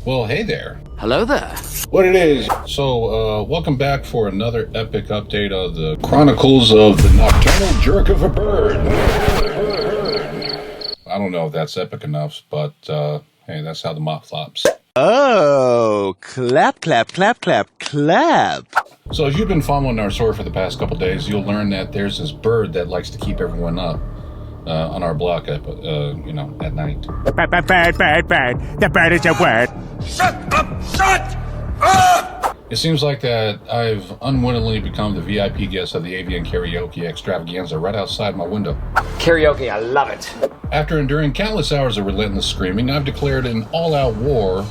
Well, hey there. Hello there. What it is. So, welcome back for another epic update of the Chronicles of the Nocturnal Jerk of a Bird. I don't know if that's epic enough, but, hey, that's how the mop flops. Oh, clap, clap, clap, clap, clap. So, if you've been following our story for the past couple days, you'll learn that there's this bird that likes to keep everyone up. On our block, at night. Bird. The bird is a word. Shut up! Shut up! It seems like that I've unwittingly become the VIP guest of the AVN karaoke extravaganza right outside my window. Karaoke, I love it. After enduring countless hours of relentless screaming, I've declared an all-out war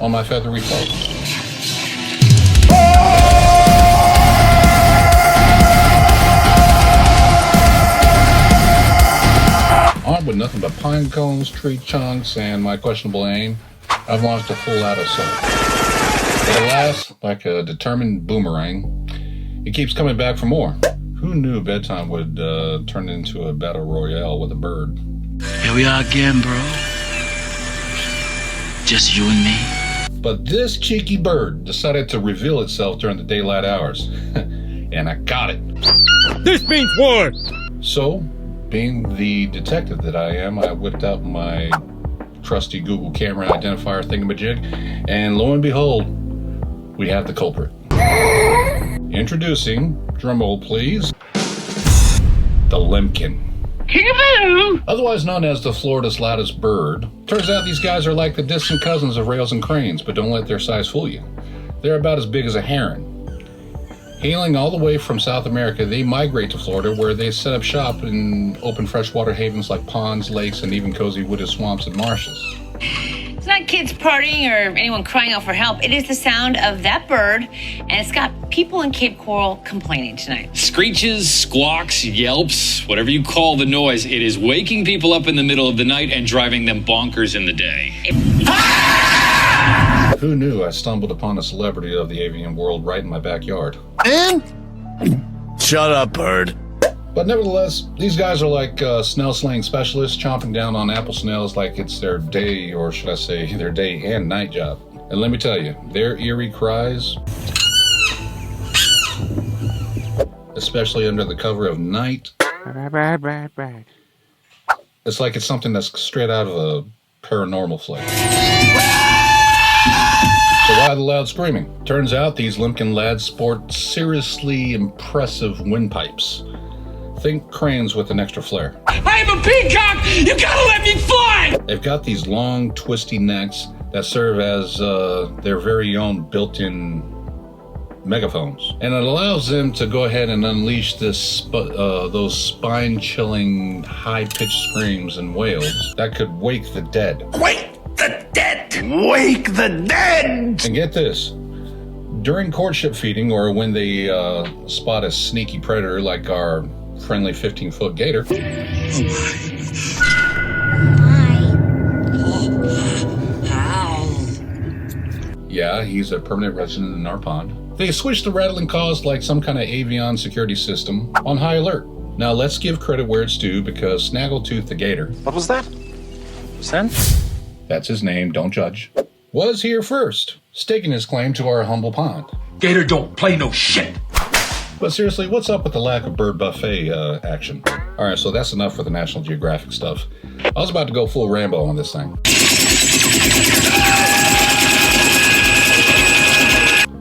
on my feathery foe. Armed with nothing but pine cones, tree chunks, and my questionable aim, I've launched a full-out assault. But alas, like a determined boomerang, it keeps coming back for more. Who knew bedtime would turn into a battle royale with a bird? Here we are again, bro. Just you and me. But this cheeky bird decided to reveal itself during the daylight hours. And I got it. This means war. So, being the detective that I am, I whipped out my trusty Google camera identifier thingamajig, and lo and behold, we have the culprit. Introducing, drumroll please, the Lemkin. King-a-boo! Otherwise known as the Florida's loudest bird. Turns out these guys are like the distant cousins of rails and cranes, but don't let their size fool you. They're about as big as a heron. Hailing all the way from South America, they migrate to Florida, where they set up shop in open freshwater havens like ponds, lakes, and even cozy wooded swamps and marshes. It's not kids partying or anyone crying out for help. It is the sound of that bird, and it's got people in Cape Coral complaining tonight. Screeches, squawks, yelps, whatever you call the noise, it is waking people up in the middle of the night and driving them bonkers in the day. Who knew I stumbled upon a celebrity of the avian world right in my backyard? And? Shut up, bird. But nevertheless, these guys are like snail slaying specialists, chomping down on apple snails like it's their day, or should I say, their day and night job. And let me tell you, their eerie cries, especially under the cover of night, it's like it's something that's straight out of a paranormal flick. So why the loud screaming? Turns out these Lemkin lads sport seriously impressive windpipes. Think cranes with an extra flare. I'm a peacock! You gotta let me fly! They've got these long, twisty necks that serve as their very own built-in megaphones. And it allows them to go ahead and unleash those spine-chilling, high-pitched screams and wails that could wake the dead. Wake the dead! Wake the dead! And get this, during courtship feeding, or when they spot a sneaky predator like our friendly 15-foot gator. Yeah, he's a permanent resident in our pond. They switch the rattling calls like some kind of avian security system on high alert. Now let's give credit where it's due, because Snaggletooth the gator, What was that? Sen? that's his name, don't judge, was here first, staking his claim to our humble pond. Gator don't play no shit. But seriously, what's up with the lack of bird buffet action? Alright, so that's enough for the National Geographic stuff. I was about to go full Rambo on this thing.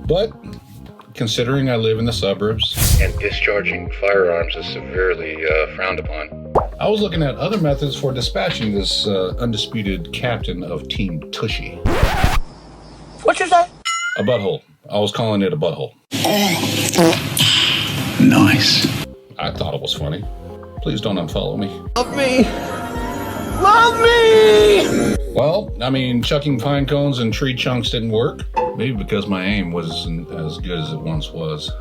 But, considering I live in the suburbs, and discharging firearms is severely frowned upon, I was looking at other methods for dispatching this undisputed captain of Team Tushy. What you say? A butthole. I was calling it a butthole. Nice. I thought it was funny. Please don't unfollow me. Love me. Love me! Well, I mean, chucking pine cones and tree chunks didn't work. Maybe because my aim wasn't as good as it once was.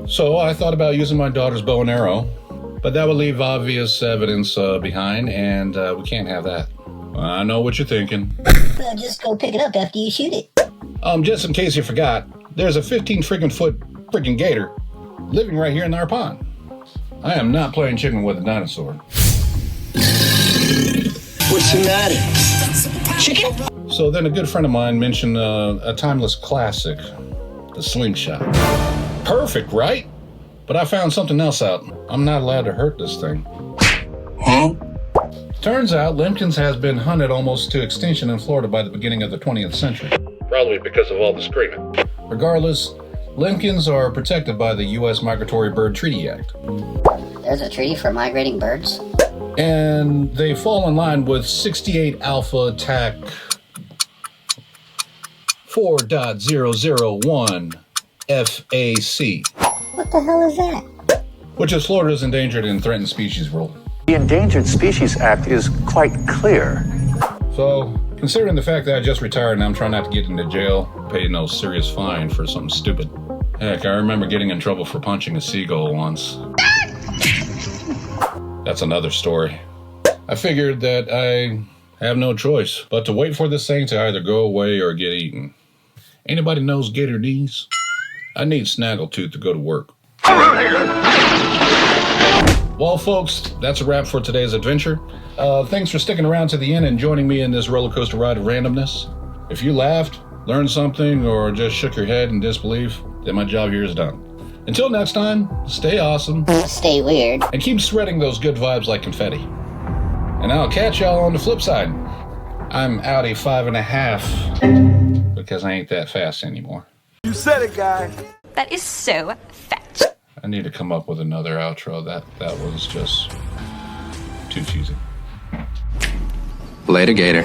So I thought about using my daughter's bow and arrow, but that would leave obvious evidence behind, and we can't have that. I know what you're thinking. Well, just go pick it up after you shoot it. Just in case you forgot, there's a 15 freaking foot freaking gator living right here in our pond. I am not playing chicken with a dinosaur. What's the matter? Chicken? So then a good friend of mine mentioned a timeless classic, the slingshot. Perfect, right? But I found something else out. I'm not allowed to hurt this thing. Huh? Turns out Limpkins has been hunted almost to extinction in Florida by the beginning of the 20th century. Probably because of all the screaming. Regardless, Limpkins are protected by the U.S. Migratory Bird Treaty Act. There's a treaty for migrating birds? And they fall in line with 68 Alpha TAC 4.001 FAC. What the hell is that? Which is Florida's Endangered and Threatened Species Rule. The Endangered Species Act is quite clear. So, considering the fact that I just retired and I'm trying not to get into jail, pay no serious fine for something stupid. Heck, I remember getting in trouble for punching a seagull once. That's another story. I figured that I have no choice but to wait for this thing to either go away or get eaten. Anybody knows Gator Knees? I need Snaggletooth to go to work. Well, folks, that's a wrap for today's adventure. Thanks for sticking around to the end and joining me in this roller coaster ride of randomness. If you laughed, learned something, or just shook your head in disbelief, then my job here is done. Until next time, stay awesome. Stay weird. And keep spreading those good vibes like confetti. And I'll catch y'all on the flip side. I'm Audi 5.5 because I ain't that fast anymore. You said it, guy. That is so fat. I need to come up with another outro. That was just too cheesy. Later, Gator.